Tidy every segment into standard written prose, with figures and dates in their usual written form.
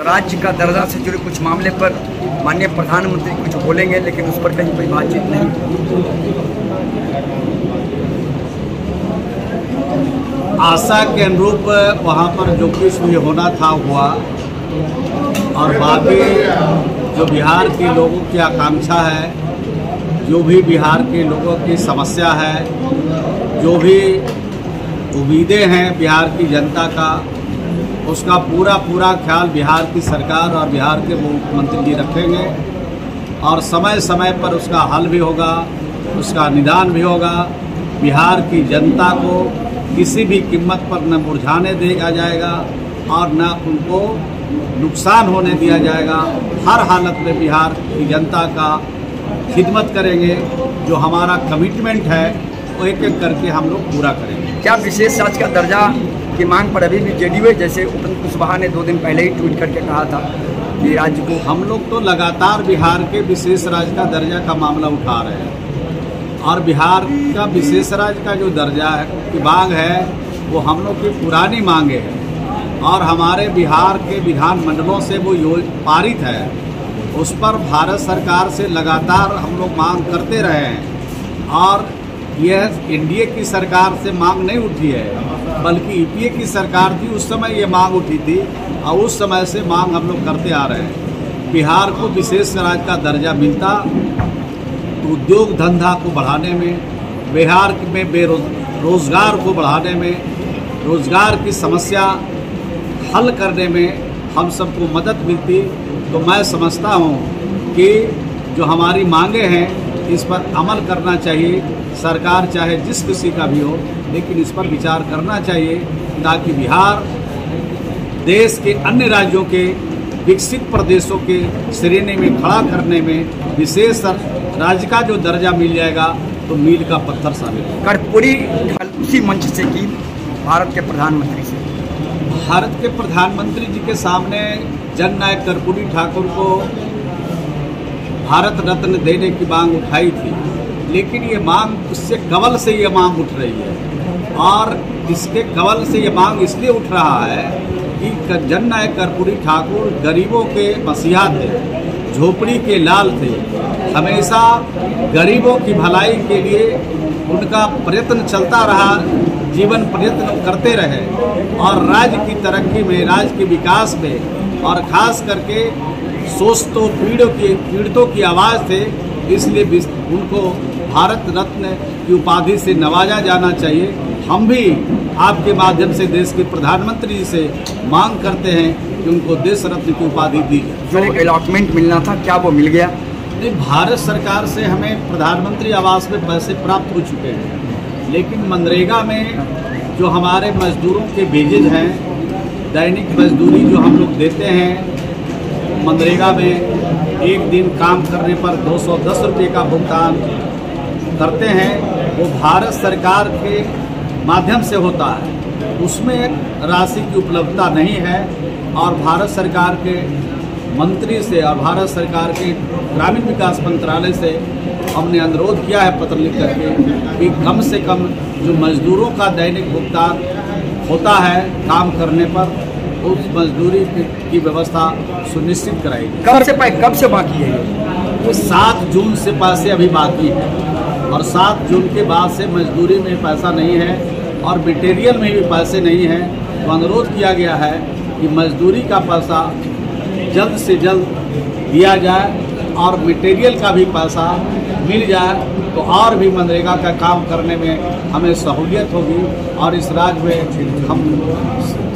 राज्य का दर्जा से जुड़े कुछ मामले पर माननीय प्रधानमंत्री कुछ बोलेंगे, लेकिन उस पर कहीं कोई बातचीत नहीं। आशा के अनुरूप वहाँ पर जो कुछ भी होना था हुआ, और बाकी जो बिहार के लोगों की आकांक्षा है, जो भी बिहार के लोगों की समस्या है, जो भी उम्मीदें हैं बिहार की जनता का, उसका पूरा ख्याल बिहार की सरकार और बिहार के मुख्यमंत्री जी रखेंगे और समय समय पर उसका हल भी होगा, उसका निदान भी होगा। बिहार की जनता को किसी भी कीमत पर न मुरझाने दिया जाएगा और न उनको नुकसान होने दिया जाएगा। हर हालत में बिहार की जनता का खिदमत करेंगे। जो हमारा कमिटमेंट है वो एक एक करके हम लोग पूरा करेंगे। क्या विशेष राज्य का दर्जा की मांग पर अभी भी जेडीयू, जैसे उपेंद्र कुशवाहा ने 2 दिन पहले ही ट्वीट करके कहा था कि राज्य को, हम लोग तो लगातार बिहार के विशेष राज्य का दर्जा का मामला उठा रहे हैं और बिहार का विशेष राज्य का जो दर्जा है की मांग है वो हम लोग की पुरानी मांगे है और हमारे बिहार के विधानमंडलों से वो पारित है। उस पर भारत सरकार से लगातार हम लोग मांग करते रहे हैं और यह एनडीए की सरकार से मांग नहीं उठी है, बल्कि यूपीए की सरकार थी, उस समय ये मांग उठी थी और उस समय से मांग हम लोग करते आ रहे हैं। बिहार को विशेष राज्य का दर्जा मिलता तो उद्योग धंधा को बढ़ाने में, बिहार में बेरोजगार को बढ़ाने में, रोजगार की समस्या हल करने में हम सबको मदद मिलती। तो मैं समझता हूँ कि जो हमारी मांगे हैं इस पर अमल करना चाहिए। सरकार चाहे जिस किसी का भी हो, लेकिन इस पर विचार करना चाहिए ताकि बिहार देश के अन्य राज्यों के विकसित प्रदेशों के श्रेणी में खड़ा करने में विशेष राज्य का जो दर्जा मिल जाएगा तो मील का पत्थर साबित होगा। कर्पूरी उसी मंच से की भारत के प्रधानमंत्री से, भारत के प्रधानमंत्री जी के सामने जननायक कर्पूरी ठाकुर को भारत रत्न देने की मांग उठाई थी, लेकिन ये मांग उससे कवल से ये मांग उठ रही है और इसके कवल से ये मांग इसलिए उठ रहा है कि जननायक कर्पूरी ठाकुर गरीबों के मसीहा थे, झोपड़ी के लाल थे। हमेशा गरीबों की भलाई के लिए उनका प्रयत्न चलता रहा, जीवन प्रयत्न करते रहे और राज्य की तरक्की में, राज्य के विकास में और खास करके शोषितों पीड़ितों की आवाज़ थे। इसलिए उनको भारत रत्न की उपाधि से नवाजा जाना चाहिए। हम भी आपके माध्यम से देश के प्रधानमंत्री जी से मांग करते हैं कि उनको देश रत्न की उपाधि दी जाए। जो अलॉटमेंट मिलना था क्या वो मिल गया? नहीं, भारत सरकार से हमें प्रधानमंत्री आवास में पैसे प्राप्त हो चुके हैं, लेकिन मनरेगा में जो हमारे मजदूरों के वेजेज हैं, दैनिक मजदूरी जो हम लोग देते हैं, मनरेगा में एक दिन काम करने पर 210 रुपये का भुगतान करते हैं, वो भारत सरकार के माध्यम से होता है। उसमें राशि की उपलब्धता नहीं है और भारत सरकार के मंत्री से और भारत सरकार के ग्रामीण विकास मंत्रालय से हमने अनुरोध किया है पत्र लिख करके कि कम से कम जो मजदूरों का दैनिक भुगतान होता है काम करने पर, उस मजदूरी की व्यवस्था सुनिश्चित कराएगी। कब से बाकी है ये? 7 जून से पैसे अभी बाकी है और 7 जून के बाद से मजदूरी में पैसा नहीं है और मटेरियल में भी पैसे नहीं है। तो अनुरोध किया गया है कि मजदूरी का पैसा जल्द से जल्द दिया जाए और मटेरियल का भी पैसा मिल जाए तो और भी मनरेगा का काम करने में हमें सहूलियत होगी और इस राज्य में हम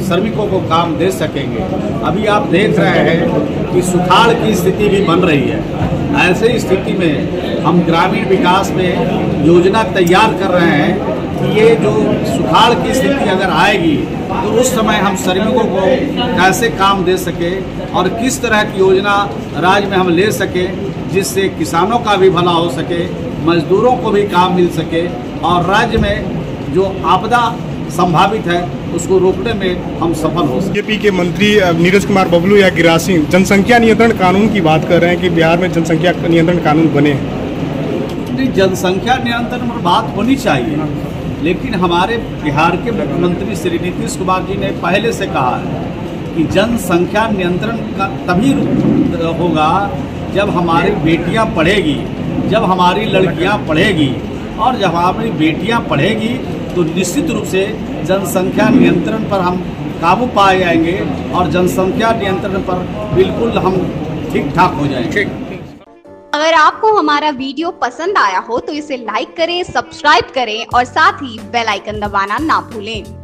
श्रमिकों को काम दे सकेंगे। अभी आप देख रहे हैं कि सुखाड़ की स्थिति भी बन रही है। ऐसे स्थिति में हम ग्रामीण विकास में योजना तैयार कर रहे हैं कि ये जो सुखाड़ की स्थिति अगर आएगी तो उस समय हम श्रमिकों को कैसे काम दे सके और किस तरह की योजना राज्य में हम ले सके जिससे किसानों का भी भला हो सके, मजदूरों को भी काम मिल सके और राज्य में जो आपदा संभावित है उसको रोकने में हम सफल हो सके। बीजेपी के मंत्री नीरज कुमार बबलू या गिरिराज सिंह जनसंख्या नियंत्रण कानून की बात कर रहे हैं कि बिहार में जनसंख्या नियंत्रण कानून बने हैं। जनसंख्या नियंत्रण पर बात होनी चाहिए, लेकिन हमारे बिहार के मुख्यमंत्री श्री नीतीश कुमार जी ने पहले से कहा है कि जनसंख्या नियंत्रण का तभी होगा जब हमारी बेटियां पढ़ेगी, जब हमारी लड़कियां पढ़ेगी, और जब हमारी बेटियां पढ़ेगी तो निश्चित रूप से जनसंख्या नियंत्रण पर हम काबू पाए जाएंगे और जनसंख्या नियंत्रण पर बिल्कुल हम ठीक ठाक हो जाएंगे। अगर आपको हमारा वीडियो पसंद आया हो तो इसे लाइक करें, सब्सक्राइब करें और साथ ही बेल आइकन दबाना ना भूलें।